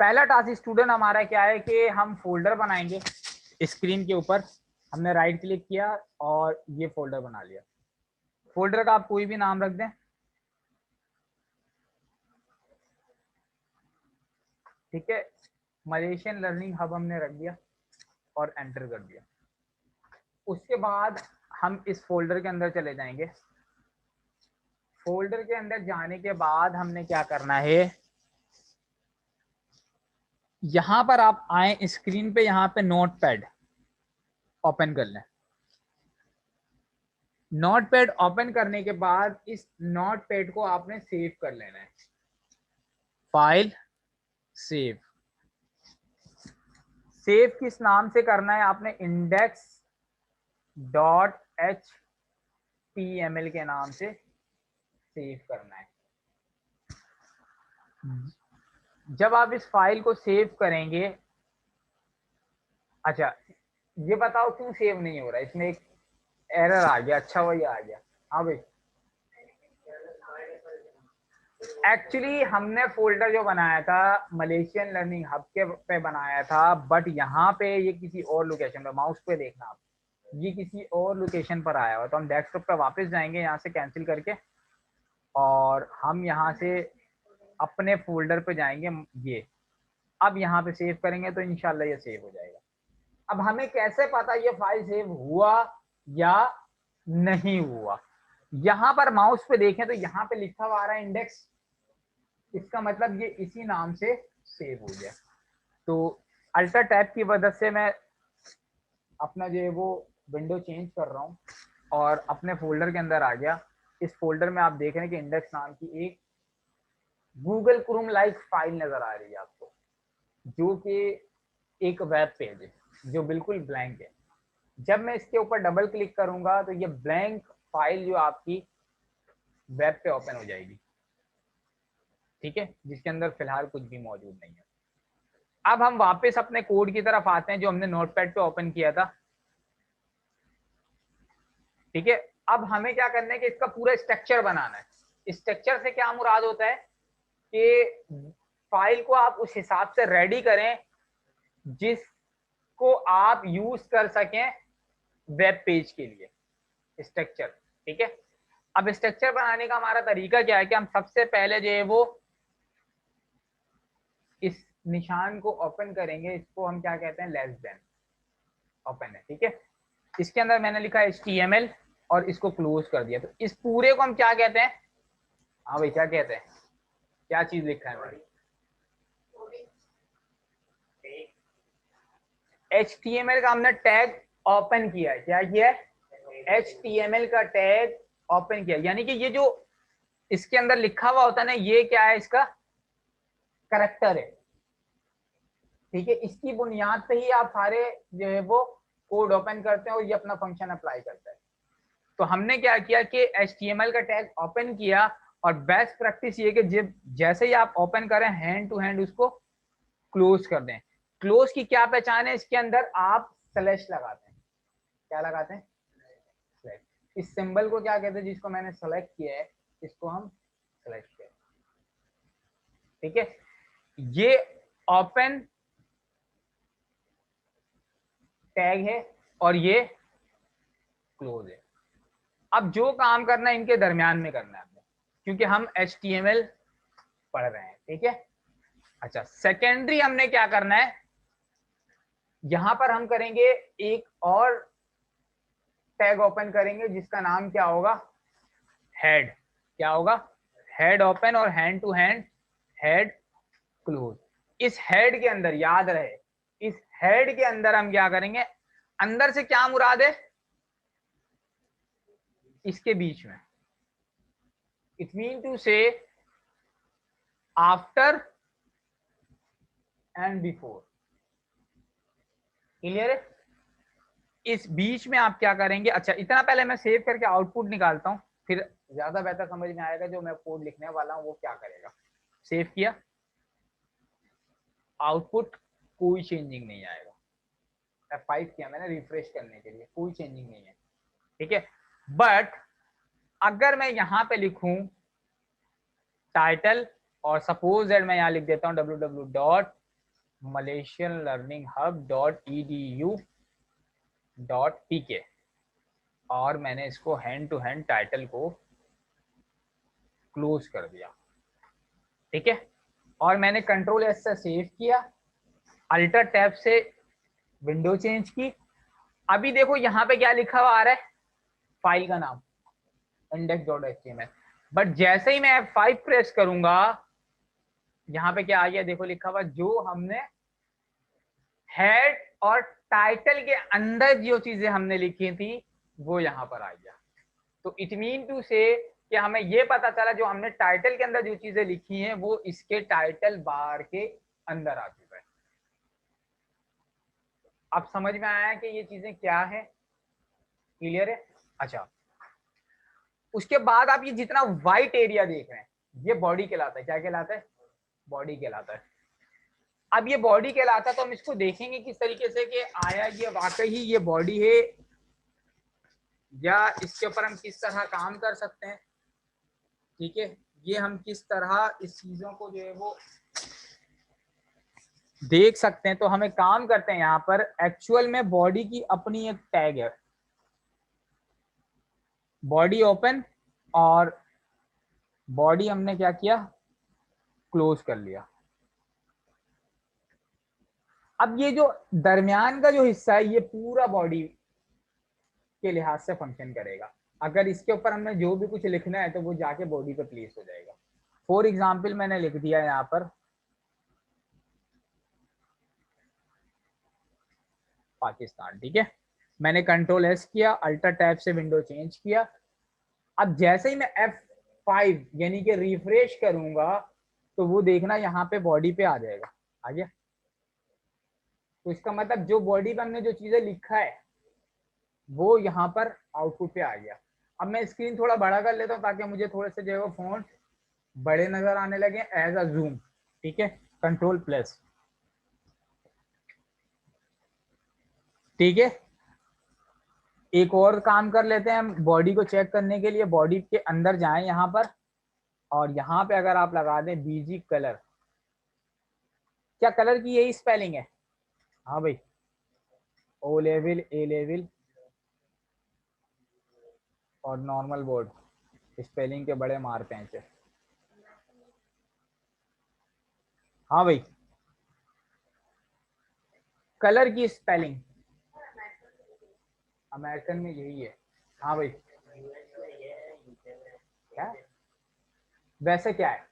पहला task student हमारा क्या है कि हम फोल्डर बनाएंगे। स्क्रीन के ऊपर हमने राइट क्लिक किया और ये फोल्डर बना लिया। फोल्डर का आप कोई भी नाम रख दें, ठीक है। मलेशियन लर्निंग हब हमने रख दिया और एंटर कर दिया। उसके बाद हम इस फोल्डर के अंदर चले जाएंगे। फोल्डर के अंदर जाने के बाद हमने क्या करना है, यहां पर आप आए स्क्रीन पे, यहां पे नोटपैड ओपन कर लें। नोटपैड ओपन करने के बाद इस नोटपैड को आपने सेव कर लेना है। फाइल सेव, सेव किस नाम से करना है आपने, इंडेक्स डॉट HTML के नाम से सेव करना है। जब आप इस फाइल को सेव करेंगे, अच्छा ये बताओ क्यों सेव नहीं हो रहा है, इसमें एक एरर आ गया। अच्छा वही आ गया। हाँ भाई, एक्चुअली हमने फोल्डर जो बनाया था मलेशियन लर्निंग हब के पे बनाया था, बट यहाँ पे ये किसी और लोकेशन पे, माउस पे देखना आप, ये किसी और लोकेशन पर आया हुआ। तो हम डेस्कटॉप पे वापस जाएंगे यहाँ से कैंसिल करके, और हम यहाँ से अपने फोल्डर पे जाएंगे। ये अब यहाँ पे सेव करेंगे तो इंशाल्लाह ये सेव हो जाएगा। अब हमें कैसे पता ये फाइल सेव हुआ या नहीं हुआ, यहाँ पर माउस पे देखें तो यहाँ पे लिखा हुआ आ रहा है इंडेक्स, इसका मतलब ये इसी नाम से सेव हो गया। तो अल्टर टैब की मदद से मैं अपना जो है वो विंडो चेंज कर रहा हूँ और अपने फोल्डर के अंदर आ गया। इस फोल्डर में आप देख रहे हैं कि इंडेक्स नाम की एक गूगल क्रोम लाइक फाइल नजर आ रही है आपको, जो कि एक वेब पेज है जो बिल्कुल ब्लैंक है। जब मैं इसके ऊपर डबल क्लिक करूंगा तो ये ब्लैंक फाइल जो आपकी वेब पे ओपन हो जाएगी, ठीक है, जिसके अंदर फिलहाल कुछ भी मौजूद नहीं है। अब हम वापस अपने कोड की तरफ आते हैं जो हमने नोटपैड पे ओपन किया था, ठीक है। अब हमें क्या करना है कि इसका पूरा स्ट्रक्चर बनाना है। स्ट्रक्चर से क्या मुराद होता है कि फाइल को आप उस हिसाब से रेडी करें जिसको आप यूज कर सकें वेब पेज के लिए। स्ट्रक्चर, ठीक है। अब स्ट्रक्चर बनाने का हमारा तरीका क्या है कि हम सबसे पहले जो है वो इस निशान को ओपन करेंगे, इसको हम क्या कहते हैं, लेस देन ओपन है, ठीक है। इसके अंदर मैंने लिखा HTML और इसको क्लोज कर दिया। तो इस पूरे को हम क्या कहते हैं, हाँ भाई क्या कहते हैं, क्या चीज लिखा है भाई, HTML का हमने टैग ओपन किया है। क्या किया है, HTML का टैग ओपन किया, यानी कि ये जो इसके अंदर लिखा हुआ होता है ना, ये क्या है, इसका करैक्टर है, ठीक है। इसकी बुनियाद पे ही आप सारे जो है वो कोड ओपन करते हैं और ये अपना फंक्शन अप्लाई करता है। तो हमने क्या किया कि HTML का टैग ओपन किया, और बेस्ट प्रैक्टिस ये कि जब जैसे ही आप ओपन करें हैंड टू हैंड उसको क्लोज कर दें। क्लोज की क्या पहचान है, इसके अंदर आप स्लैश लगाते हैं। क्या लगाते हैं, स्लैश। इस सिंबल को क्या कहते हैं, जिसको मैंने सेलेक्ट किया है इसको हम स्लैश कहते हैं, ठीक है। ये ओपन टैग है और ये क्लोज है। अब जो काम करना है इनके दरमियान में करना है, क्योंकि हम HTML पढ़ रहे हैं, ठीक है। अच्छा, सेकेंडरी हमने क्या करना है, यहां पर हम करेंगे एक और टैग ओपन करेंगे जिसका नाम क्या होगा, हेड। क्या होगा, हेड ओपन और hand to hand head close. इस हेड के अंदर याद रहे, इस हेड के अंदर हम क्या करेंगे, अंदर से क्या मुराद है, इसके बीच में, इट मीन टू से आफ्टर एंड बिफोर। क्लियर है, इस बीच में आप क्या करेंगे। अच्छा, इतना पहले मैं सेव करके आउटपुट निकालता हूं, फिर ज्यादा बेहतर समझ में आएगा जो मैं कोड लिखने वाला हूं वो क्या करेगा। सेव किया, आउटपुट कोई चेंजिंग नहीं आएगा। F5 किया मैंने रिफ्रेश करने के लिए, कोई चेंजिंग नहीं है, ठीक है। बट अगर मैं यहां पे लिखूं टाइटल और सपोज दैट मैं यहां लिख देता हूं www malaysianlearninghub.edu.pk और मैंने इसको हैंड टू हैंड टाइटल को क्लोज कर दिया, ठीक है। और मैंने कंट्रोल एस से सेव किया, अल्टर टैब से विंडो चेंज की। अभी देखो यहाँ पे क्या लिखा हुआ आ रहा है, फाइल का नाम index.html, बट जैसे ही मैं F5 प्रेस करूंगा यहाँ पे क्या आ गया, देखो लिखा हुआ जो हमने हेड और टाइटल के अंदर जो चीजें हमने लिखी थी वो यहाँ पर आ गया। तो इट मीन टू से कि हमें ये पता चला जो हमने टाइटल के अंदर जो चीजें लिखी हैं वो इसके टाइटल बार के अंदर आ चुका है। अब समझ में आया कि ये चीजें क्या है, क्लियर है। अच्छा, उसके बाद आप ये जितना व्हाइट एरिया देख रहे हैं ये बॉडी कहलाता है। क्या कहलाता है? बॉडी कहलाता है। अब ये बॉडी कहलाता है तो हम इसको देखेंगे किस तरीके से कि आया ये वाकई ही ये बॉडी है या इसके ऊपर हम किस तरह काम कर सकते हैं, ठीक है। ये हम किस तरह इस चीजों को जो है वो देख सकते हैं। तो हमें काम करते हैं यहाँ पर, एक्चुअल में बॉडी की अपनी एक टैग है, बॉडी ओपन, और बॉडी हमने क्या किया, क्लोज कर लिया। अब ये जो दरमियान का जो हिस्सा है ये पूरा बॉडी के लिहाज से फंक्शन करेगा। अगर इसके ऊपर हमने जो भी कुछ लिखना है तो वो जाके बॉडी पे प्लेस हो जाएगा। फॉर एग्जाम्पल मैंने लिख दिया यहाँ पर पाकिस्तान, ठीक है। मैंने कंट्रोल एस किया, अल्टर टैब से विंडो चेंज किया। अब जैसे ही मैं F5 यानी कि रिफ्रेश करूंगा तो वो देखना यहाँ पे बॉडी पे आ जाएगा, आ गया। तो इसका मतलब जो बॉडी पे हमने जो चीजें लिखा है वो यहाँ पर आउटपुट पे आ गया। अब मैं स्क्रीन थोड़ा बड़ा कर लेता हूँ ताकि मुझे थोड़े से जो है वो फॉन्ट बड़े नजर आने लगे एज अ जूम, ठीक है। कंट्रोल प्लस, ठीक है। एक और काम कर लेते हैं हम बॉडी को चेक करने के लिए। बॉडी के अंदर जाएं यहाँ पर, और यहाँ पे अगर आप लगा दें बीजी कलर, क्या कलर की यही स्पेलिंग है? हाँ भाई, ओ लेवल, ए लेवल और नॉर्मल बोर्ड, स्पेलिंग के बड़े मार पैंच है। हाँ भाई, कलर की स्पेलिंग अमेरिकन में यही है। हाँ भाई, क्या वैसे क्या है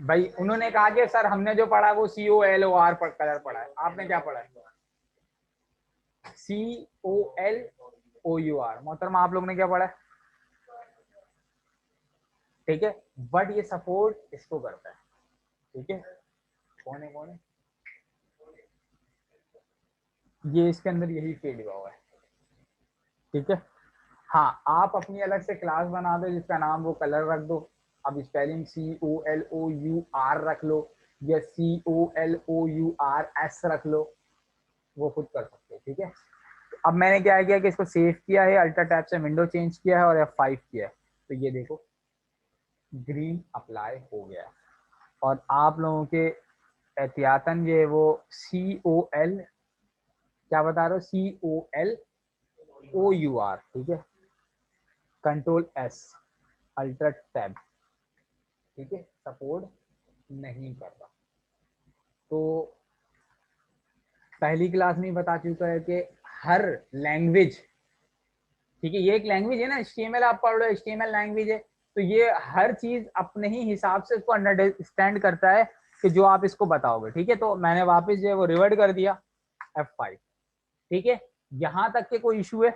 भाई? उन्होंने कहा कि सर हमने जो पढ़ा वो COLOR पर कलर पढ़ा है, आपने क्या पढ़ा है? COLOUR। मोहतरमा आप लोग ने क्या पढ़ा है? ठीक है, बट ये सपोर्ट इसको करता है, ठीक है। कौन है, कौन है ये? इसके अंदर यही फील्ड हुआ है, ठीक है। हाँ, आप अपनी अलग से क्लास बना दो जिसका नाम वो कलर रख दो। अब स्पेलिंग COLOUR रख लो या COLOURS रख लो, वो खुद कर सकते हो, ठीक है। अब मैंने क्या किया कि इसको सेव किया है, अल्टर टैब से विंडो चेंज किया है और F5 किया है, तो ये देखो ग्रीन अप्लाई हो गया है। और आप लोगों के एहतियातन ये वो COL, क्या बता रहे हो, COLOUR, ठीक है। कंट्रोल S, अल्टर टैब, ठीक है, सपोर्ट नहीं कर रहा। तो पहली क्लास में बता चुका है कि हर लैंग्वेज, ठीक है, ये एक लैंग्वेज है ना, HTML आप पढ़ लो, HTML लैंग्वेज है, तो ये हर चीज अपने ही हिसाब से इसको अंडरस्टैंड करता है कि जो आप इसको बताओगे, ठीक है। तो मैंने वापस जो है वो रिवर्ट कर दिया F5, ठीक है। यहां तक के कोई इशू है?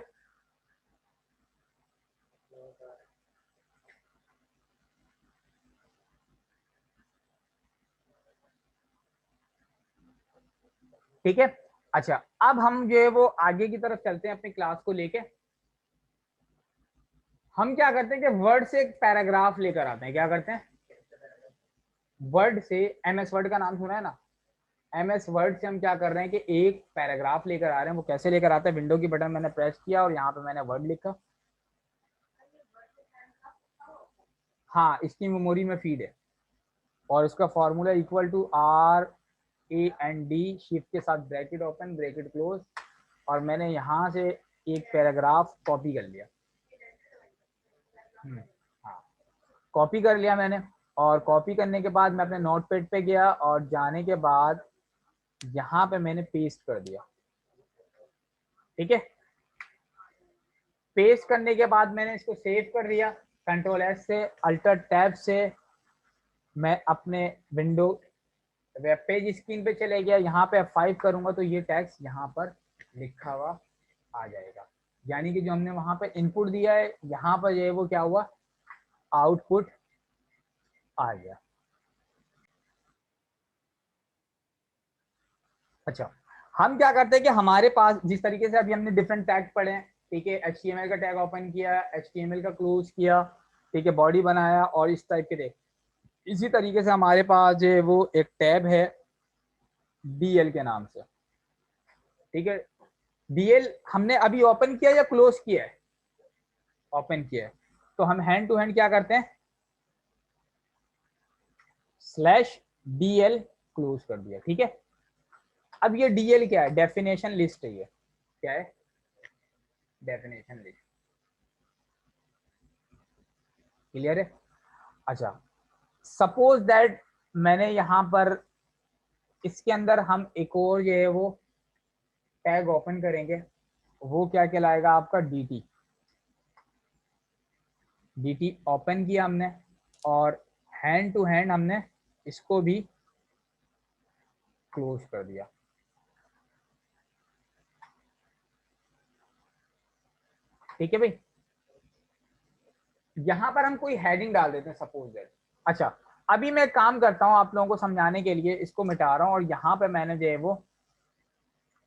ठीक है। अच्छा, अब हम जो है वो आगे की तरफ चलते हैं अपनी क्लास को लेके। हम क्या करते हैं कि वर्ड से एक पैराग्राफ लेकर आते हैं। क्या करते हैं? वर्ड से, MS वर्ड का नाम सुना है ना? MS वर्ड से हम क्या कर रहे हैं कि एक पैराग्राफ लेकर आ रहे हैं। वो कैसे लेकर आते हैं? विंडो की बटन मैंने प्रेस किया और यहाँ पे मैंने वर्ड लिखा, हाँ इसकी मेमोरी में फीड है, और उसका formula equal to R AND shift के साथ ब्रैकेट ओपन ब्रैकेट क्लोज, और मैंने यहाँ से एक पैराग्राफ कॉपी कर लिया। हाँ, कॉपी कर लिया मैंने, और कॉपी करने के बाद मैं अपने नोटपैड पे गया और जाने के बाद यहाँ पे मैंने पेस्ट कर दिया। ठीक है, पेस्ट करने के बाद मैंने इसको सेव कर दिया। कंट्रोल एस से अल्टर टैब से मैं अपने विंडो वेब पेज स्क्रीन पे चले गया। यहाँ पे F5 करूंगा तो ये टेक्स्ट यहाँ पर लिखा हुआ आ जाएगा, यानी कि जो हमने वहां पे इनपुट दिया है यहाँ पर जो है वो क्या हुआ, आउटपुट आ गया। अच्छा, हम क्या करते हैं कि हमारे पास जिस तरीके से अभी हमने डिफरेंट टैग पढ़े हैं, ठीक है, HTML का टैग ओपन किया, HTML का क्लोज किया, ठीक है, बॉडी बनाया और इस टाइप के, देख इसी तरीके से हमारे पास जो है वो एक टैब है DL के नाम से। ठीक है, DL हमने अभी ओपन किया या क्लोज किया है, ओपन किया है, तो हम हैंड टू हैंड क्या करते हैं, /DL क्लोज कर दिया। ठीक है, अब ये DL क्या है, डेफिनेशन लिस्ट है, ये क्या है, डेफिनेशन लिस्ट। क्लियर है? अच्छा, सपोज दैट मैंने यहां पर इसके अंदर हम एक और जो है वो टैग ओपन करेंगे, वो क्या कहलाएगा आपका, DT ओपन किया हमने और हैंड टू हैंड हमने इसको भी क्लोज कर दिया। ठीक है भाई, यहां पर हम कोई हेडिंग डाल देते हैं सपोज दैट। अच्छा, अभी मैं काम करता हूं आप लोगों को समझाने के लिए, इसको मिटा रहा हूं और यहाँ पे मैंने जो है वो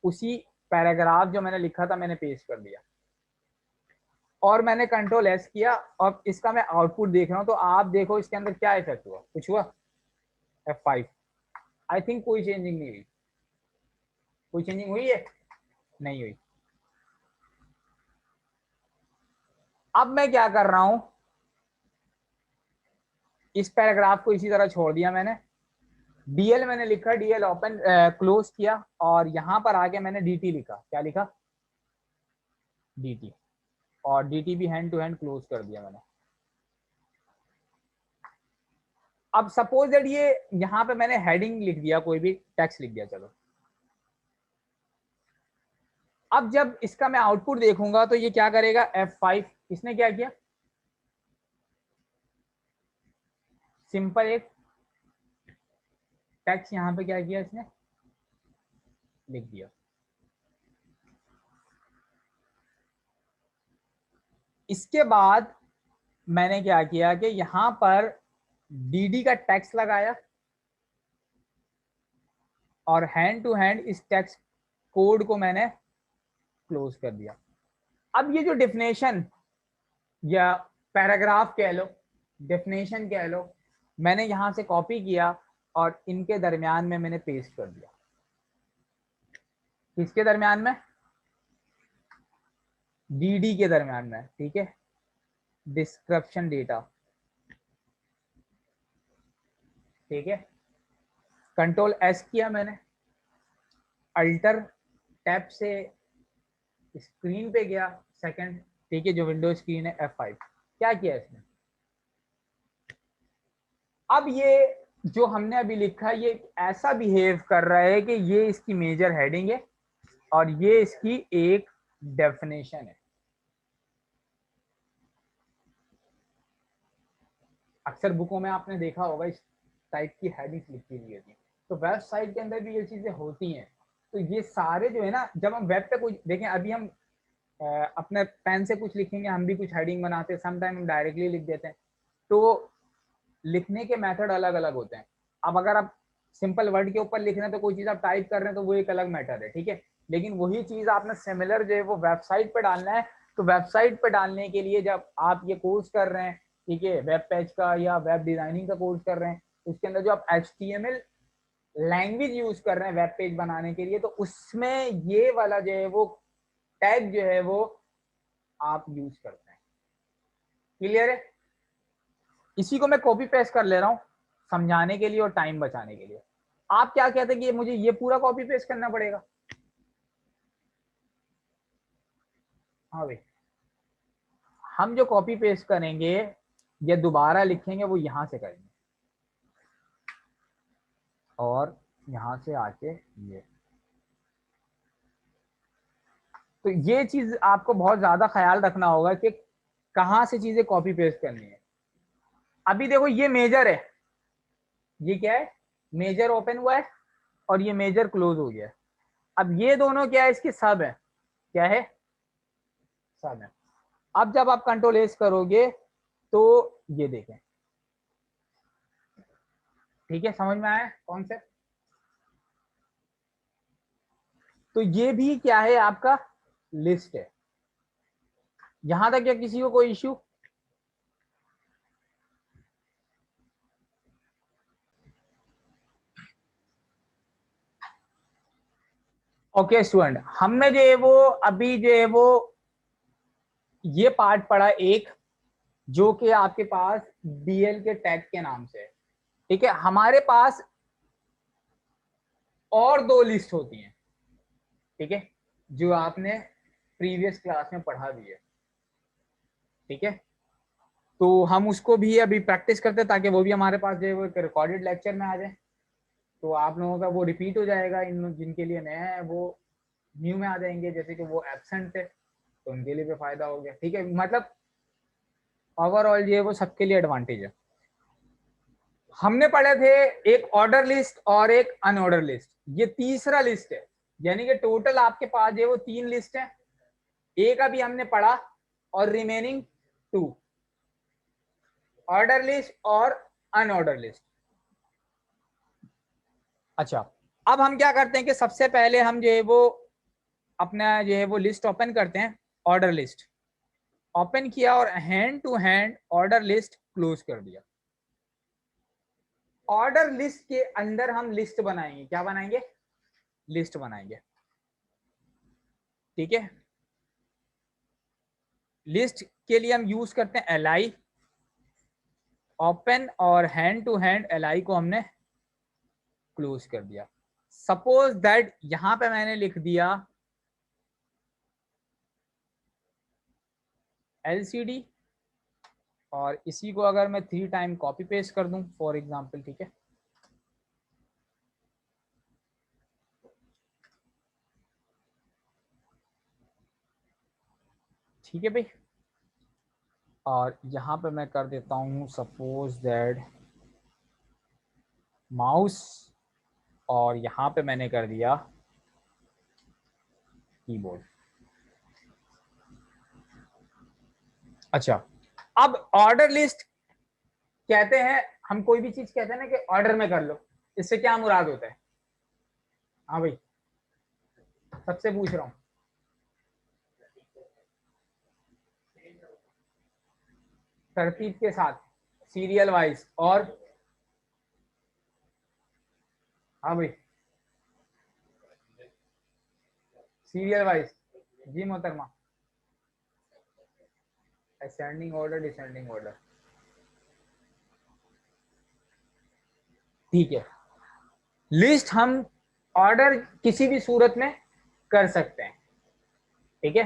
उसी पैराग्राफ जो मैंने लिखा था मैंने पेस्ट कर दिया, और मैंने कंट्रोल एस किया और इसका मैं आउटपुट देख रहा हूं, तो आप देखो इसके अंदर क्या इफेक्ट हुआ, कुछ हुआ, F5। आई थिंक कोई चेंजिंग नहीं हुई, कोई चेंजिंग हुई है, नहीं हुई। अब मैं क्या कर रहा हूं, इस पैराग्राफ को इसी तरह छोड़ दिया मैंने, DL मैंने लिखा, DL ओपन क्लोज किया और यहां पर आके मैंने DT लिखा, क्या लिखा, DT, और DT भी हैंड टू हैंड क्लोज कर दिया मैंने। अब सपोज दैट ये यहाँ पे मैंने हेडिंग लिख दिया, कोई भी टेक्स्ट लिख दिया, चलो अब जब इसका मैं आउटपुट देखूंगा तो ये क्या करेगा, F5, इसने क्या किया, सिंपल एक टेक्स्ट यहाँ पे क्या किया, इसने लिख दिया। इसके बाद मैंने क्या किया कि यहां पर DD का टेक्स्ट लगाया और हैंड टू हैंड इस टेक्स्ट कोड को मैंने क्लोज कर दिया। अब ये जो डेफिनेशन या पैराग्राफ कह लो, डेफिनेशन कह लो, मैंने यहां से कॉपी किया और इनके दरमियान में मैंने पेस्ट कर दिया। किसके दरमियान में, DD के दरमियान में। ठीक है, डिस्क्रिप्शन डेटा। ठीक है, कंट्रोल एस किया मैंने, अल्टर टैब से स्क्रीन पे गया सेकंड, ठीक है, जो विंडो स्क्रीन है F5, क्या किया इसने, अब ये जो हमने अभी लिखा ये ऐसा बिहेव कर रहा है कि ये इसकी मेजर हेडिंग है और ये इसकी एक डेफिनेशन है। अक्सर बुकों में आपने देखा होगा इस टाइप की हेडिंग्स लिखी हुई होती है, तो वेबसाइट के अंदर भी ये चीजें होती हैं। तो ये सारे जो है ना, जब हम वेब पे कुछ देखें, अभी हम अपने पेन से कुछ लिखेंगे, हम भी कुछ हेडिंग बनाते हैं, समटाइम हम डायरेक्टली लिख देते हैं, तो लिखने के मेथड अलग अलग होते हैं। अब अगर आप सिंपल वर्ड के ऊपर लिख रहे हैं तो कोई चीज आप टाइप कर रहे हैं तो वो एक अलग मैटर है, ठीक है, लेकिन वही चीज आपने सिमिलर जो है वो वेबसाइट पे डालना है, तो वेबसाइट पे डालने के लिए जब आप ये कोर्स कर रहे हैं, ठीक है, वेब पेज का या वेब डिजाइनिंग का कोर्स कर रहे हैं, उसके अंदर जो आप HTML लैंग्वेज यूज कर रहे हैं वेब पेज बनाने के लिए, तो उसमें ये वाला जो है वो टैग जो है वो आप यूज करते हैं। क्लियर है? इसी को मैं कॉपी पेस्ट कर ले रहा हूं समझाने के लिए और टाइम बचाने के लिए। आप क्या कहते हैं कि मुझे ये पूरा कॉपी पेस्ट करना पड़ेगा? हाँ भाई, हम जो कॉपी पेस्ट करेंगे या दोबारा लिखेंगे वो यहां से करेंगे, और यहां से आके ये, तो ये चीज आपको बहुत ज्यादा ख्याल रखना होगा कि कहां से चीजें कॉपी पेस्ट करनी है। अभी देखो ये मेजर है, ये क्या है, मेजर ओपन हुआ है और ये मेजर क्लोज हो गया है। अब ये दोनों क्या है, इसकी सब है, क्या है, सब है। अब जब आप कंट्रोल एस करोगे तो ये देखें, ठीक है, समझ में आया कॉन्सेप्ट? तो ये भी क्या है, आपका लिस्ट है। यहां तक क्या किसी को कोई इश्यू? ओके स्टूडेंट, हमने जो है वो अभी जो है वो ये पार्ट पढ़ा एक, जो कि आपके पास डीएल के टैग के नाम से है। ठीक है, हमारे पास और दो लिस्ट होती हैं, ठीक है, जो आपने प्रीवियस क्लास में पढ़ा भी है। ठीक है, तो हम उसको भी अभी प्रैक्टिस करते हैं ताकि वो भी हमारे पास जो है वो एक रिकॉर्डेड लेक्चर में आ जाए, तो आप लोगों का वो रिपीट हो जाएगा। इन जिनके लिए नया है वो न्यू में आ जाएंगे, जैसे कि वो एब्सेंट है तो उनके लिए भी फायदा हो गया। ठीक है, मतलब ओवरऑल ये वो सबके लिए एडवांटेज है। हमने पढ़े थे एक ऑर्डर लिस्ट और एक अनऑर्डर लिस्ट, ये तीसरा लिस्ट है, यानी कि टोटल आपके पास ये वो तीन लिस्ट है, एक अभी हमने पढ़ा और रिमेनिंग टू, ऑर्डर लिस्ट और अनऑर्डर लिस्ट। अच्छा, अब हम क्या करते हैं कि सबसे पहले हम जो है वो अपना जो है वो लिस्ट ओपन करते हैं, ऑर्डर लिस्ट ओपन किया और hand to hand order list close कर दिया। ऑर्डर लिस्ट के अंदर हम लिस्ट बनाएंगे, क्या बनाएंगे, लिस्ट बनाएंगे। ठीक है, लिस्ट के लिए हम यूज करते हैं li, ओपन और हैंड टू हैंड li को हमने क्लोज कर दिया। सपोज दैट यहां पे मैंने लिख दिया lcd, और इसी को अगर मैं 3 टाइम कॉपी पेस्ट कर दूं फॉर एग्जांपल, ठीक है, ठीक है भाई, और यहां पे मैं कर देता हूं सपोज दैट माउस, और यहां पे मैंने कर दिया कीबोर्ड। अच्छा, अब ऑर्डर लिस्ट कहते हैं, हम कोई भी चीज कहते हैं ना कि ऑर्डर में कर लो, इससे क्या मुराद होता है? हाँ भाई, सबसे पूछ रहा हूं, तरतीब के साथ, सीरियल वाइज, और हाँ भाई सीरियल वाइज, जी मोहतरमा, असेंडिंग ऑर्डर डिसेंडिंग ऑर्डर, ठीक है। लिस्ट हम ऑर्डर किसी भी सूरत में कर सकते हैं, ठीक है।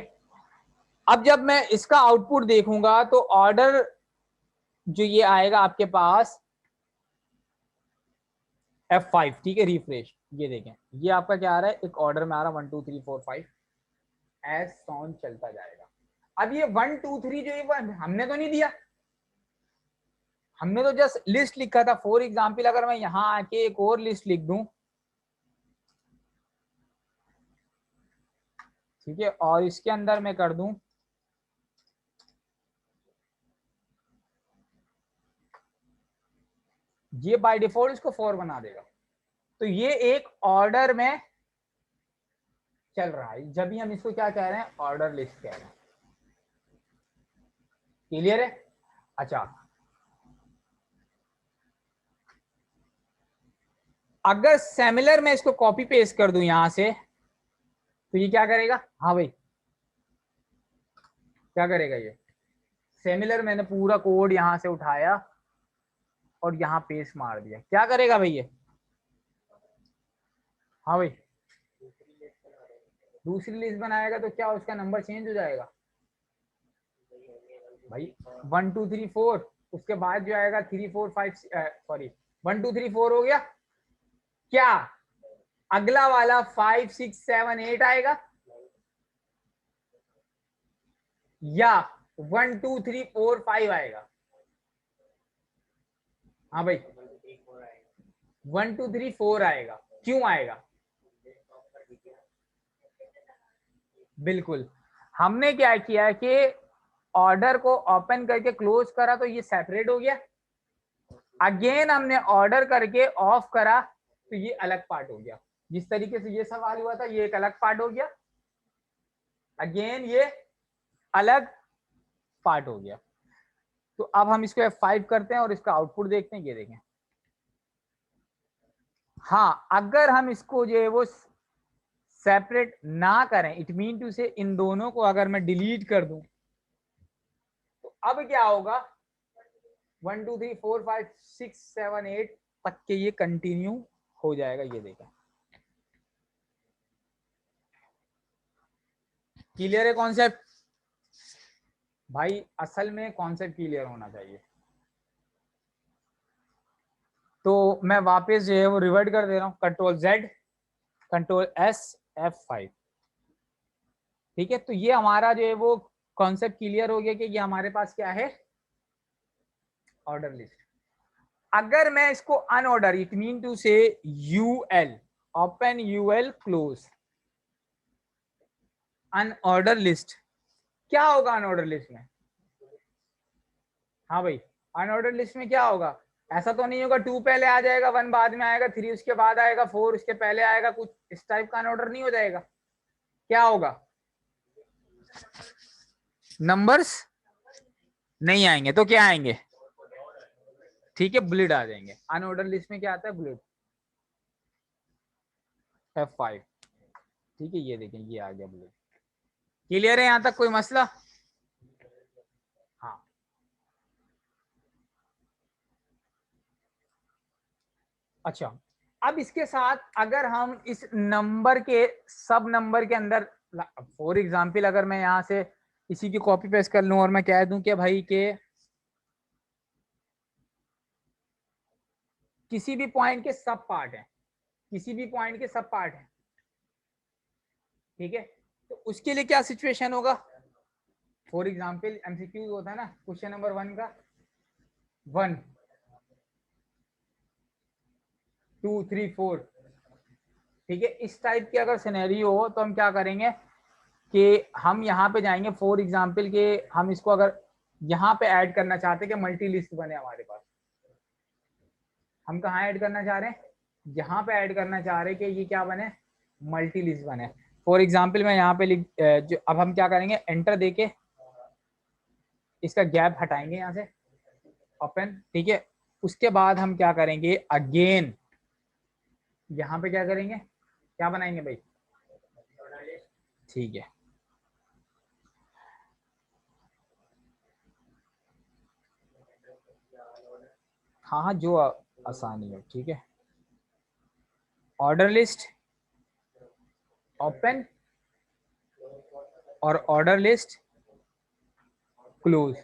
अब जब मैं इसका आउटपुट देखूंगा तो ऑर्डर जो ये आएगा आपके पास F5, ठीक है, रिफ्रेश, ये देखें, ये आपका क्या आ रहा है, एक ऑर्डर में आ रहा है 1 2 3 4 5, एज साउंड चलता जाएगा। अब ये 1 2 3 जो है वो हमने तो नहीं दिया, हमने तो जस्ट लिस्ट लिखा था। फॉर एग्जाम्पल अगर मैं यहां आके एक और लिस्ट लिख दूं, ठीक है, और इसके अंदर मैं कर दूं ये बाय डिफॉल्ट इसको 4 बना देगा, तो ये एक ऑर्डर में चल रहा है, जब भी हम इसको क्या कह रहे हैं, ऑर्डर लिस्ट कह रहे हैं। क्लियर है? अच्छा, अगर सिमिलर मैं इसको कॉपी पेस्ट कर दूं यहां से, तो ये क्या करेगा? हाँ भाई, क्या करेगा ये? सिमिलर मैंने पूरा कोड यहां से उठाया और यहां पेस्ट मार दिया, क्या करेगा भाई ये? हाँ भाई, दूसरी लिस्ट बनाएगा तो क्या उसका नंबर चेंज हो जाएगा भाई? 1 2 3 4, उसके बाद जो आएगा 3 4 5, सॉरी 1 2 3 4 हो गया क्या? अगला वाला 5 6 7 8 आएगा, या 1 2 3 4 5 आएगा? हाँ भाई, 1 2 3 4 आएगा। क्यों आएगा? बिल्कुल, हमने क्या किया कि ऑर्डर को ओपन करके क्लोज करा तो ये सेपरेट हो गया। अगेन हमने ऑर्डर करके ऑफ करा तो ये अलग पार्ट हो गया। जिस तरीके से ये सवाल हुआ था ये एक अलग पार्ट हो गया, अगेन ये अलग पार्ट हो गया। तो अब हम इसको F5 करते हैं और इसका आउटपुट देखते हैं। ये देखें, हाँ अगर हम इसको जो है वो सेपरेट ना करें, इट मीन टू से इन दोनों को अगर मैं डिलीट कर दूं तो अब क्या होगा? 1 2 3 4 5 6 7 8 तक के ये कंटिन्यू हो जाएगा। ये देखा, क्लियर है कॉन्सेप्ट? भाई असल में कॉन्सेप्ट क्लियर होना चाहिए। तो मैं वापस जो है वो रिवर्ट कर दे रहा हूँ, Ctrl+Z, Ctrl+S, F5। ठीक है, तो ये हमारा जो है वो कॉन्सेप्ट क्लियर हो गया कि ये हमारे पास क्या है, ऑर्डर लिस्ट। अगर मैं इसको unorder, it mean to say UL, open UL close unorder list, क्या होगा अनऑर्डर लिस्ट में? हाँ भाई, अनऑर्डर लिस्ट में क्या होगा? ऐसा तो नहीं होगा 2 पहले आ जाएगा, 1 बाद में आएगा, 3 उसके बाद आएगा, 4 उसके पहले आएगा, कुछ इस टाइप का अनऑर्डर नहीं हो जाएगा। क्या होगा? नंबर्स नहीं आएंगे तो क्या आएंगे? ठीक है, बुलेट आ जाएंगे। अनऑर्डर लिस्ट में क्या आता है? Bullet, F5। ठीक है, ये देखें ये आ गया बुलेट। क्लियर है यहां तक? कोई मसला? हाँ, अच्छा। अब इसके साथ अगर हम इस नंबर के सब नंबर के अंदर, फॉर एग्जांपल अगर मैं यहां से इसी की कॉपी पेस्ट कर लूं और मैं कह दूं कि भाई के किसी भी पॉइंट के सब पार्ट है, किसी भी पॉइंट के सब पार्ट है, ठीक है, तो उसके लिए क्या सिचुएशन होगा? फॉर एग्जांपल एमसीक्यू होता है ना, क्वेश्चन नंबर 1 का 1 2 3 4, ठीक है, इस टाइप की अगर सिनेरियो हो तो हम क्या करेंगे कि हम यहाँ पे जाएंगे। फॉर एग्जांपल के हम इसको अगर यहाँ पे ऐड करना चाहते हैं कि मल्टी लिस्ट बने हमारे पास, हम कहाँ ऐड करना चाह रहे हैं? यहाँ पे ऐड करना चाह रहे हैं कि ये क्या बने, मल्टी लिस्ट बने। फॉर एग्जांपल मैं यहाँ पे लिख जो अब हम क्या करेंगे, एंटर देके इसका गैप हटाएंगे यहाँ से, ओपन, ठीक है। उसके बाद हम क्या करेंगे, अगेन यहाँ पे क्या करेंगे, क्या बनाएंगे भाई? ठीक है, हाँ हाँ, जो आसानी हो, ठीक है। ऑर्डर लिस्ट ओपन और ऑर्डर लिस्ट क्लोज,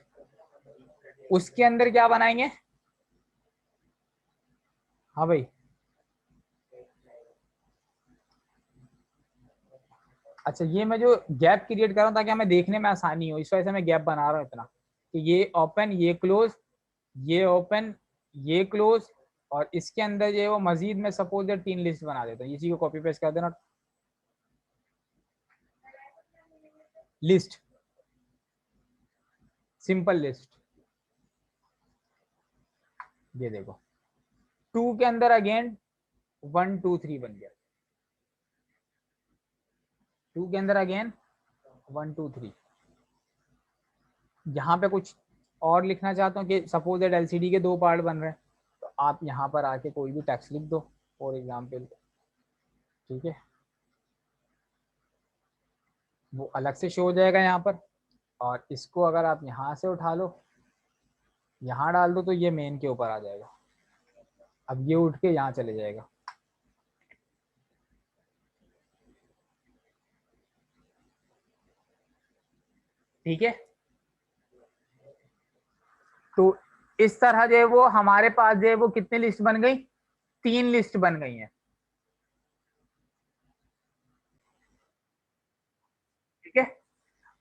उसके अंदर क्या बनाएंगे? हाँ भाई, अच्छा ये मैं जो गैप क्रिएट कर रहा हूँ ताकि हमें देखने में आसानी हो, इस वजह से मैं गैप बना रहा हूँ इतना कि ये ओपन ये क्लोज, ये ओपन ये क्लोज, और इसके अंदर जो है वो मजीद में सपोज 3 लिस्ट बना देता हूँ। इसी को कॉपी पेस्ट कर देना, लिस्ट, सिंपल लिस्ट। ये देखो 2 के अंदर अगेन 1 2 3 बन गया, 2 के अंदर अगेन 1 2 3। यहाँ पे कुछ और लिखना चाहता हूँ कि सपोज दैट एलसीडी के 2 पार्ट बन रहे हैं, तो आप यहाँ पर आके कोई भी टेक्स्ट लिख दो फॉर एग्जाम्पल, ठीक है, वो अलग से शो हो जाएगा यहाँ पर। और इसको अगर आप यहाँ से उठा लो, यहाँ डाल दो, तो ये मेन के ऊपर आ जाएगा। अब ये उठ के यहाँ चले जाएगा, ठीक है। तो इस तरह जो है वो हमारे पास जो है वो कितनी लिस्ट बन गई, 3 लिस्ट बन गई हैं। ठीक है,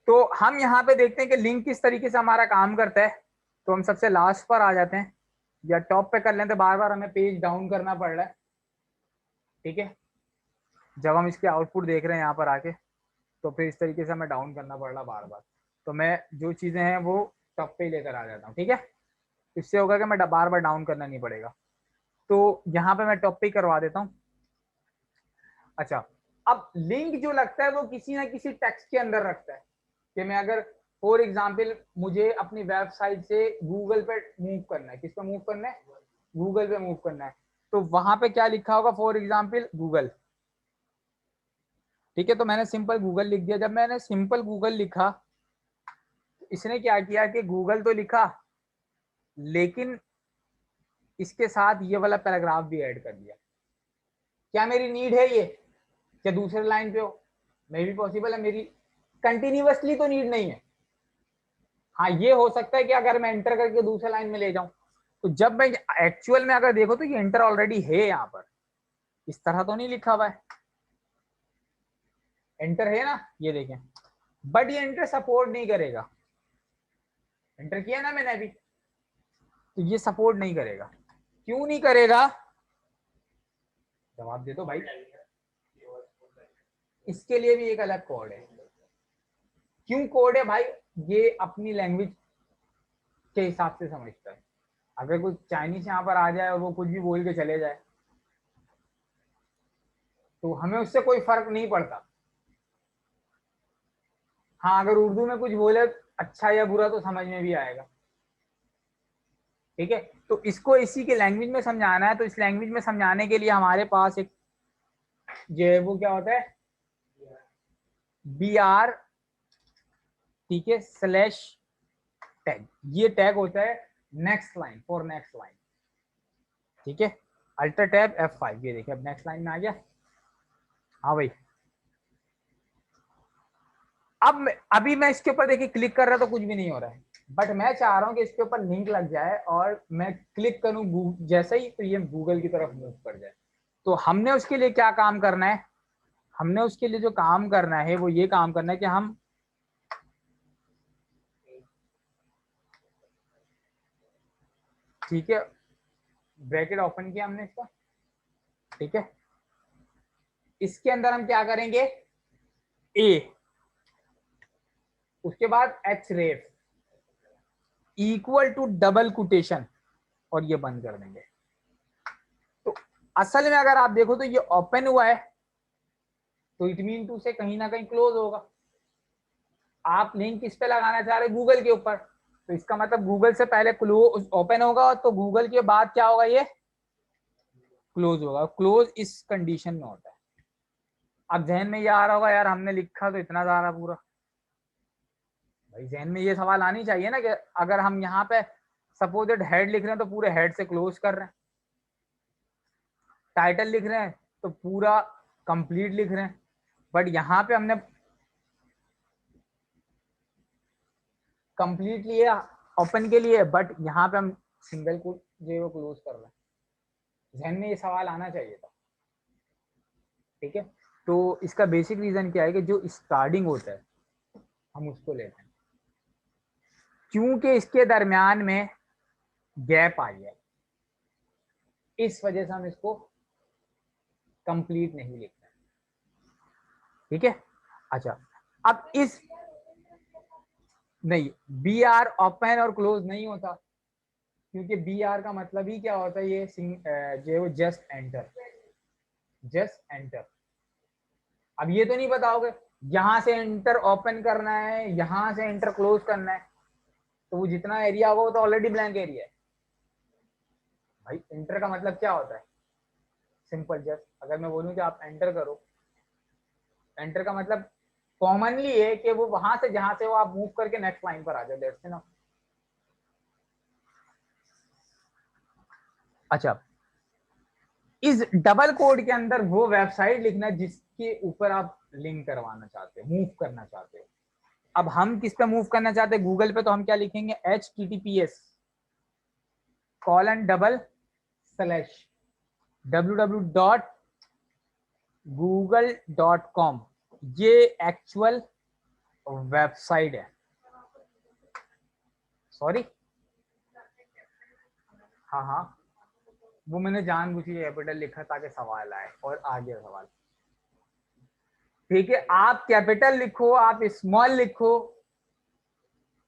तो हम यहाँ पे देखते हैं कि लिंक किस तरीके से हमारा काम करता है। तो हम सबसे लास्ट पर आ जाते हैं, या टॉप पे कर लेते हैं, बार बार हमें पेज डाउन करना पड़ रहा है। ठीक है, जब हम इसके आउटपुट देख रहे हैं यहाँ पर आके, तो फिर इस तरीके से हमें डाउन करना पड़ रहा बार बार। तो मैं जो चीजें हैं वो टॉप पे लेकर आ जाता हूँ। ठीक है, इससे होगा कि मैं बार बार डाउन करना नहीं पड़ेगा। तो यहाँ पे मैं टॉप पे करवा देता हूँ। अच्छा, अब लिंक जो लगता है वो किसी ना किसी टेक्स्ट के अंदर रखता है, कि मैं अगर फॉर एग्जाम्पल मुझे अपनी वेबसाइट से गूगल पे मूव करना है, किस पे मूव करना है, गूगल पे मूव करना है, तो वहां पे क्या लिखा होगा, फॉर एग्जाम्पल गूगल। ठीक है, तो मैंने सिंपल गूगल लिख दिया। जब मैंने सिंपल गूगल लिखा, इसने क्या किया कि गूगल तो लिखा, लेकिन इसके साथ ये वाला पैराग्राफ भी ऐड कर दिया। क्या मेरी नीड है ये, क्या दूसरे लाइन पे हो, मे भी पॉसिबल है, मेरी कंटिन्यूअसली तो नीड नहीं है। हाँ, ये हो सकता है कि अगर मैं एंटर करके दूसरे लाइन में ले जाऊं, तो जब मैं एक्चुअल में अगर देखो तो ये एंटर ऑलरेडी है यहाँ पर, इस तरह तो नहीं लिखा हुआ है, एंटर है ना, ये देखें, बट ये एंटर सपोर्ट नहीं करेगा। एंटर किया ना मैंने अभी, तो ये सपोर्ट नहीं करेगा। क्यों नहीं करेगा, जवाब दे दो भाई। इसके लिए भी एक अलग कोड है। क्यों कोड है भाई, ये अपनी लैंग्वेज के हिसाब से समझता है। अगर कोई चाइनीज यहाँ पर आ जाए और वो कुछ भी बोल के चले जाए, तो हमें उससे कोई फर्क नहीं पड़ता। हाँ, अगर उर्दू में कुछ बोले अच्छा या बुरा तो समझ में भी आएगा। ठीक है, तो इसको इसी के लैंग्वेज में समझाना है, तो इस लैंग्वेज में समझाने के लिए हमारे पास एक जो वो क्या होता है, BR, ठीक है, स्लैश टैग। ये टैग होता है next line, for next line. ठीक है, अल्टर टैब F5, ये देखिए अब नेक्स्ट लाइन में आ गया। हाँ भाई, अब अभी मैं इसके ऊपर देखिए क्लिक कर रहा तो कुछ भी नहीं हो रहा है, बट मैं चाह रहा हूं कि इसके ऊपर लिंक लग जाए और मैं क्लिक करूं जैसे ही, तो ये गूगल की तरफ मूव कर जाए। तो हमने उसके लिए क्या काम करना है, हमने उसके लिए जो काम करना है वो ये काम करना है कि हम ठीक है, ब्रैकेट ओपन किया हमने इसका। ठीक है, इसके अंदर हम क्या करेंगे, ए, उसके बाद href equal to double quotation, और ये बंद कर देंगे। तो असल में अगर आप देखो तो ये ओपन हुआ है, तो इट मीन टू से कहीं ना कहीं क्लोज होगा। आप लिंक किस पे लगाना चाह रहे, गूगल के ऊपर, तो इसका मतलब गूगल से पहले क्लोज ओपन होगा, तो गूगल के बाद क्या होगा, ये क्लोज होगा। क्लोज इस कंडीशन में होता है। अब जहन में ये आ रहा होगा, यार हमने लिखा तो इतना ज्यादा पूरा, भाई जहन में ये सवाल आनी चाहिए ना कि अगर हम यहाँ पे सपोजेड हेड लिख रहे हैं तो पूरे हेड से क्लोज कर रहे हैं, टाइटल लिख रहे हैं तो पूरा कंप्लीट लिख रहे हैं, बट यहाँ पे हमने कंप्लीट लिया ओपन के लिए, बट यहाँ पे हम सिंगल को जो है वो क्लोज कर रहे हैं। जहन में ये सवाल आना चाहिए था। ठीक है, तो इसका बेसिक रीजन क्या है कि जो स्टार्टिंग होता है हम उसको लेते हैं, क्योंकि इसके दरमियान में गैप आई है, इस वजह से हम इसको कंप्लीट नहीं लिखते। ठीक है, अच्छा, अब इस नहीं, BR ओपन और क्लोज नहीं होता, क्योंकि BR का मतलब ही क्या होता है, ये जो जस्ट एंटर, जस्ट एंटर। अब ये तो नहीं बताओगे यहां से एंटर ओपन करना है, यहां से एंटर क्लोज करना है, तो वो जितना एरिया होगा वो तो ऑलरेडी ब्लैंक एरिया है। भाई एंटर का मतलब क्या होता है, सिंपल जस्ट, अगर मैं बोलूं कि आप एंटर करो, एंटर का मतलब कॉमनली है कि वो वहां से जहां से वो आप मूव करके नेक्स्ट लाइन पर आ जाए, दैट्स इट ना। अच्छा, इस डबल कोड के अंदर वो वेबसाइट लिखना जिसके ऊपर आप लिंक करवाना चाहते हो, मूव करना चाहते हो। अब हम किस पे मूव करना चाहते हैं, गूगल पे, तो हम क्या लिखेंगे, https://www.google.com। ये एक्चुअल वेबसाइट है, सॉरी, हाँ हाँ, वो मैंने जानबूझ के कैपिटल लिखा ताकि सवाल आए और आ गया सवाल। ठीक है, आप कैपिटल लिखो, आप स्मॉल लिखो,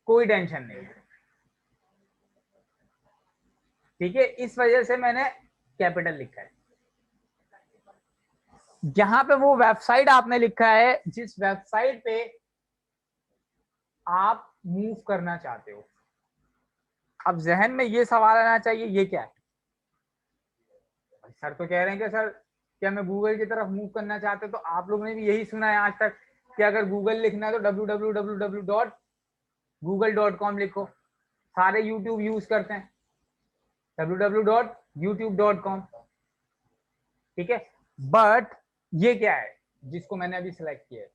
कोई टेंशन नहीं है। ठीक है, इस वजह से मैंने कैपिटल लिखा है। जहां पे वो वेबसाइट आपने लिखा है, जिस वेबसाइट पे आप मूव करना चाहते हो, अब जहन में ये सवाल आना चाहिए, ये क्या है? सर तो कह रहे हैं कि सर क्या मैं गूगल की तरफ मूव करना चाहते, तो आप लोगों ने भी यही सुना है आज तक कि अगर गूगल लिखना है तो www.google.com लिखो। सारे यूट्यूब यूज करते हैं, www.youtube.com। ठीक है, बट ये क्या है जिसको मैंने अभी सिलेक्ट किया है,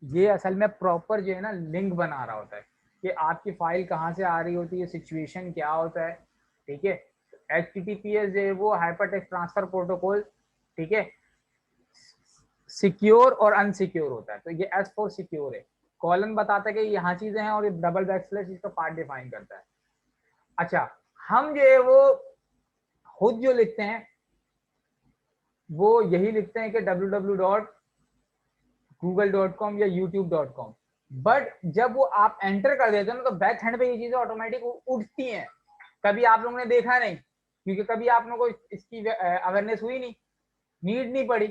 ये असल में प्रॉपर जो है ना लिंक बना रहा होता है कि आपकी फाइल कहाँ से आ रही होती है, सिचुएशन क्या होता है। ठीक है, HTTPS जो है वो हाइपर टेक्स्ट ट्रांसफर प्रोटोकॉल, ठीक है, सिक्योर और अनसिक्योर होता है। तो ये एस फॉर सिक्योर है, कॉलन बताता है कि यहाँ चीजें हैं, और ये डबल बैकस्लैश इसका पार्ट डिफाइन करता है। अच्छा, हम जो है वो खुद जो लिखते हैं वो यही लिखते हैं कि www.google.com या youtube.com, बट जब वो आप एंटर कर देते हो ना तो बैक हैंड पे ये चीजें ऑटोमेटिक उठती हैं। कभी आप लोगों ने देखा नहीं, क्योंकि कभी आप लोगों को इसकी अवेयरनेस हुई नहीं, नीड नहीं पड़ी।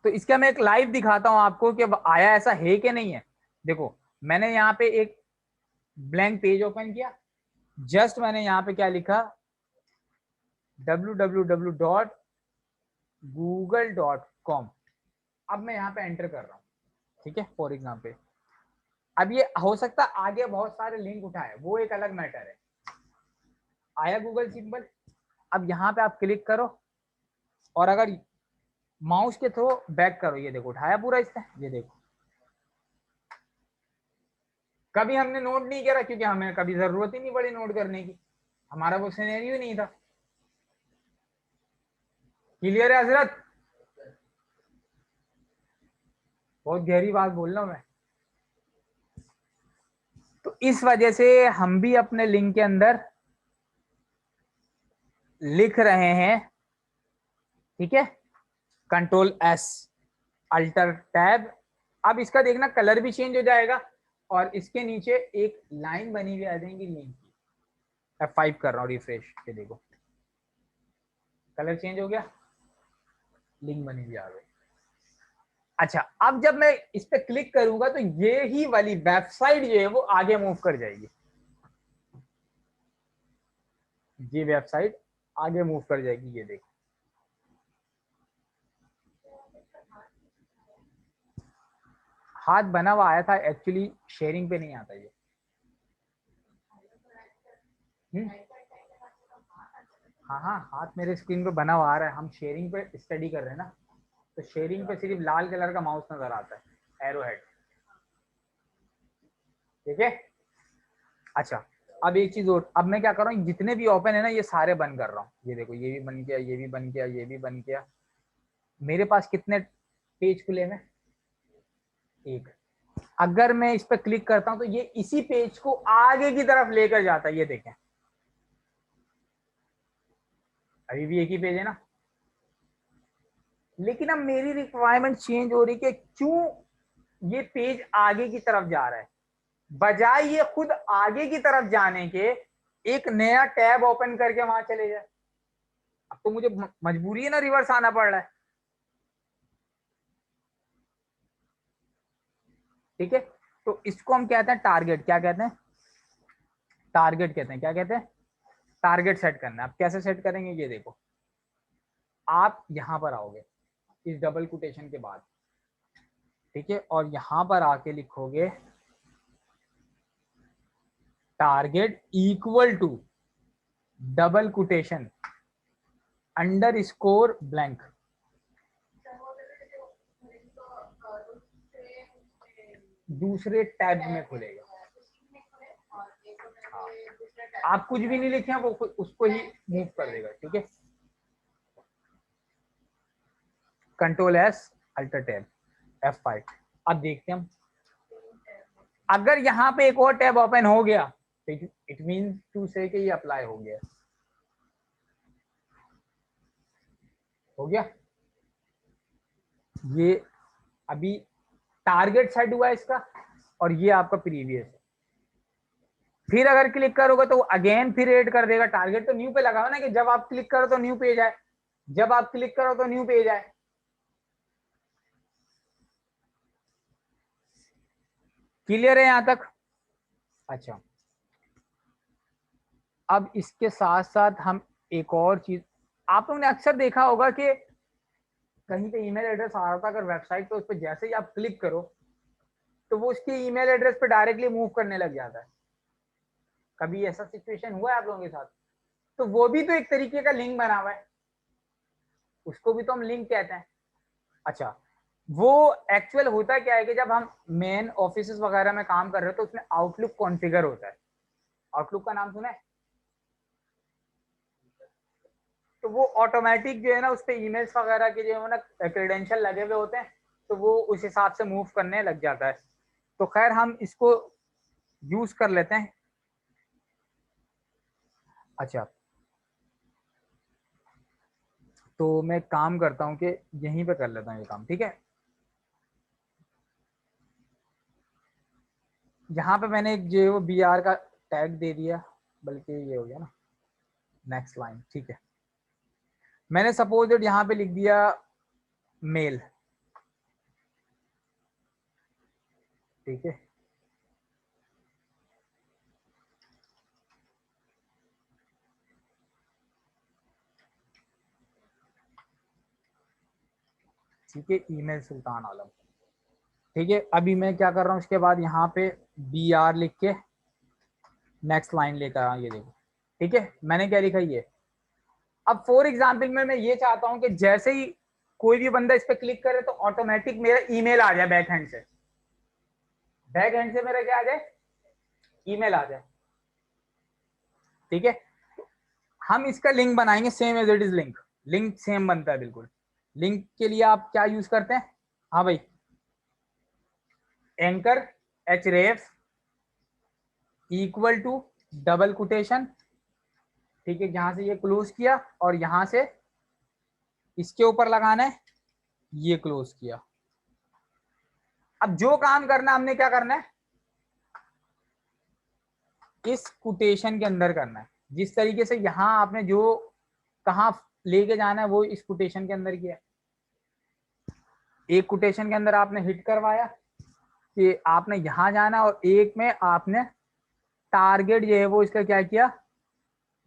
तो इसका मैं एक लाइव दिखाता हूं आपको कि आया ऐसा है कि नहीं है। देखो, मैंने यहाँ पे एक ब्लैंक पेज ओपन किया, जस्ट मैंने यहाँ पे क्या लिखा, www.google.com। अब मैं यहाँ पे एंटर कर रहा हूँ, ठीक है, फॉर एग्जाम्पल। अब ये हो सकता है आगे बहुत सारे लिंक उठाए, वो एक अलग मैटर है। आया गूगल सिंबल, अब यहाँ पे आप क्लिक करो, और अगर माउस के थ्रू बैक करो, ये देखो उठाया पूरा इससे, ये देखो। कभी हमने नोट नहीं करा क्योंकि हमें कभी जरूरत ही नहीं पड़ी नोट करने की, हमारा वो सिनेरियो नहीं था। क्लियर है हजरत? बहुत गहरी बात बोल रहा हूं मैं। तो इस वजह से हम भी अपने लिंक के अंदर लिख रहे हैं, ठीक है, Ctrl+S अल्टर टैब। अब इसका देखना कलर भी चेंज हो जाएगा, और इसके नीचे एक लाइन बनी हुई आ जाएगी लिंक की। F5 कर रहा हूँ, रिफ्रेश, ये देखो कलर चेंज हो गया, लिंक बनी हुई आ गई। अच्छा, अब जब मैं इस पे क्लिक करूंगा तो ये ही वाली वेबसाइट जो है वो आगे मूव कर जाएगी, ये वेबसाइट आगे मूव कर जाएगी, ये देखो। हाथ बना हुआ आया था, एक्चुअली शेयरिंग पे नहीं आता ये। हाँ हाँ, हाथ मेरे स्क्रीन पे बना हुआ आ रहा है, हम शेयरिंग पे स्टडी कर रहे हैं ना, तो शेयरिंग पे सिर्फ लाल कलर का माउस नजर आता है, एरो हेड। ठीक है, अच्छा, अब एक चीज और, अब मैं क्या कर रहा हूँ, जितने भी ओपन है ना ये सारे बंद कर रहा हूँ। ये देखो, ये भी बन गया, ये भी बन गया, ये भी बन गया। मेरे पास कितने पेज खुले हैं? एक। अगर मैं इस पर क्लिक करता हूं तो ये इसी पेज को आगे की तरफ लेकर जाता है, ये देखें, अभी भी एक ही पेज है ना। लेकिन अब मेरी रिक्वायरमेंट चेंज हो रही कि क्यों ये पेज आगे की तरफ जा रहा है, बजाय ये खुद आगे की तरफ जाने के एक नया टैब ओपन करके वहां चले जाए। अब तो मुझे मजबूरी है ना, रिवर्स आना पड़ रहा है। ठीक है, तो इसको हम कहते हैं टारगेट। क्या कहते हैं? टारगेट कहते हैं। क्या कहते हैं? टारगेट सेट करना। आप कैसे सेट करेंगे, ये देखो, आप यहां पर आओगे इस डबल कोटेशन के बाद, ठीक है, और यहां पर आके लिखोगे target equal to double quotation underscore blank. दूसरे टैब में खुलेगा। हाँ, आप कुछ भी नहीं लिखे हैं वो उसको ही मूव कर देगा। ठीक है, control S alter tab F5। अब देखते हैं हम, अगर यहाँ पे एक और टैब ओपन हो गया तो इट मीन टू से कि ये अप्लाई हो गया। हो गया, ये अभी टारगेट सेट हुआ है इसका, और ये आपका प्रीवियस है। फिर अगर क्लिक करोगे तो अगेन फिर ऐड कर देगा। टारगेट तो न्यू पे लगा हुआ ना कि जब आप क्लिक करो तो न्यू पेज आए, जब आप क्लिक करो तो न्यू पेज आए। क्लियर है यहां तक? अच्छा, अब इसके साथ साथ हम एक और चीज, आप लोगों ने अक्सर देखा होगा कि कहीं पे ईमेल एड्रेस आ रहा था अगर वेबसाइट पे, उस पर जैसे ही आप क्लिक करो तो वो उसके ईमेल एड्रेस पे डायरेक्टली मूव करने लग जाता है। कभी ऐसा सिचुएशन हुआ है आप लोगों के साथ? तो वो भी तो एक तरीके का लिंक बना हुआ है, उसको भी तो हम लिंक कहते हैं। अच्छा, वो एक्चुअल होता क्या है कि जब हम मेन ऑफिस वगैरह में काम कर रहे हो तो उसमें आउटलुक कॉन्फ़िगर होता है। आउटलुक का नाम सुना है? तो वो ऑटोमेटिक जो है ना, उस पर ईमेल्स वगैरह के जो है ना क्रेडेंशियल लगे हुए होते हैं, तो वो उस हिसाब से मूव करने लग जाता है। तो खैर हम इसको यूज कर लेते हैं। अच्छा, तो मैं काम करता हूँ कि यहीं पे कर लेता हूँ ये काम। ठीक है, यहाँ पे मैंने एक जो है वो BR का टैग दे दिया, बल्कि ये हो गया ना नेक्स्ट लाइन। ठीक है, मैंने सपोज दैट यहाँ पे लिख दिया मेल। ठीक है, ठीक है, ईमेल सुल्तान आलम। ठीक है, अभी मैं क्या कर रहा हूँ, उसके बाद यहाँ पे BR लिख के नेक्स्ट लाइन लेकर आया, ये देखो। ठीक है, मैंने क्या लिखा ये। अब फॉर एग्जाम्पल में मैं ये चाहता हूँ कि जैसे ही कोई भी बंदा इस पर क्लिक करे तो ऑटोमेटिक मेरा ईमेल आ जाए बैक हैंड से। बैक हैंड से मेरा क्या आ जाए, ईमेल आ जाए। ठीक है, हम इसका लिंक बनाएंगे same as it is link. Link same बनता है बिल्कुल। लिंक के लिए आप क्या यूज करते हैं? हाँ भाई, anchor href equal to double quotation. ठीक है, यहां से ये क्लोज किया और यहां से इसके ऊपर लगाना है, ये क्लोज किया। अब जो काम करना है हमने क्या करना है, इस कोटेशन के अंदर करना है। जिस तरीके से यहां आपने जो कहा लेके जाना है वो इस कोटेशन के अंदर किया। एक कोटेशन के अंदर आपने हिट करवाया कि आपने यहां जाना, और एक में आपने टारगेट जो है वो इसका क्या किया,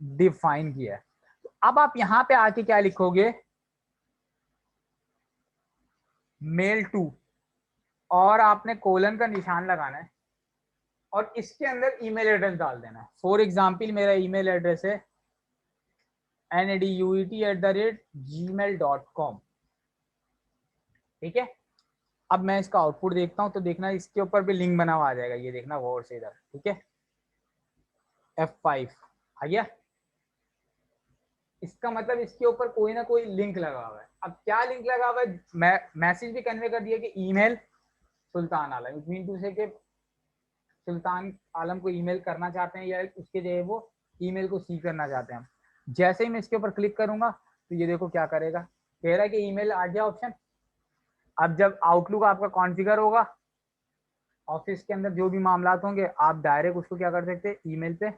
डिफाइन किया है। तो अब आप यहां पे आके क्या लिखोगे, मेल टू, और आपने कोलन का निशान लगाना है और इसके अंदर ईमेल एड्रेस डाल देना है। फॉर एग्जाम्पल मेरा ईमेल एड्रेस है naduet@gmail.com। ठीक है, अब मैं इसका आउटपुट देखता हूं तो देखना इसके ऊपर भी लिंक बना हुआ आ जाएगा, ये देखना गौर से इधर। ठीक है, F5 आ गया। इसका मतलब इसके ऊपर कोई ना कोई लिंक लगा हुआ है। अब क्या लिंक लगा हुआ है, मैसेज भी कन्वे कर दिया कि email Sultan Alam, it mean to say कि सुल्तान आलम को ईमेल करना चाहते हैं या उसके जो है वो ईमेल को सी करना चाहते हैं हम। जैसे ही मैं इसके ऊपर क्लिक करूंगा तो ये देखो क्या करेगा, कह रहा है कि ईमेल आ गया ऑप्शन। अब जब आउटलुक आपका कॉन्फ़िगर होगा, ऑफिस के अंदर जो भी मामला होंगे, आप डायरेक्ट उसको क्या कर सकते हैं, ईमेल पे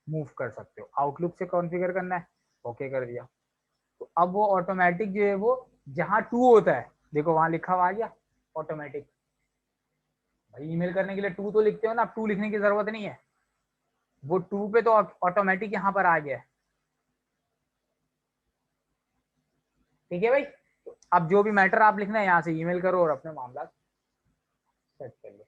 मूव कर सकते हो। आउटलुक से कॉन्फ़िगर करना है, ओके कर दिया, तो अब वो ऑटोमेटिक जो है वो जहां टू होता है, देखो वहां लिखा हुआ आ गया ऑटोमेटिक। भाई ईमेल करने के लिए टू तो लिखते हो ना, अब टू लिखने की जरूरत नहीं है, वो टू पे तो ऑटोमेटिक यहाँ पर आ गया है। ठीक है भाई, तो अब जो भी मैटर आप लिखना है यहाँ से ईमेल करो और अपने मामला सेट कर लो।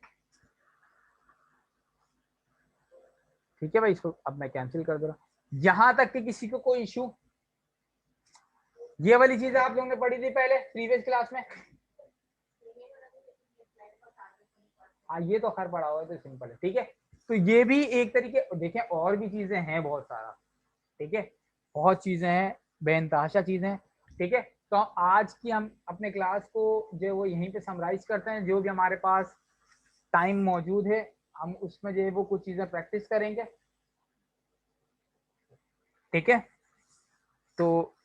ठीक है भाई, इसको अब मैं कैंसिल कर दे रहा हूँ। यहां तक कि किसी को कोई इशू, ये वाली चीज आप लोगों ने पढ़ी थी पहले प्रीवियस क्लास में। हाँ ये तो खैर पढ़ा हुआ है तो सिंपल है, ठीक है। तो ये भी एक तरीके, देखें और भी चीजें हैं बहुत सारा, ठीक है, बहुत चीजें हैं, बेनतहाशा चीजें हैं, ठीक है। तो आज की हम अपने क्लास को जो वो यहीं पे समराइज करते हैं, जो भी हमारे पास टाइम मौजूद है हम उसमें जो है वो कुछ चीजें प्रैक्टिस करेंगे, ठीक है। तो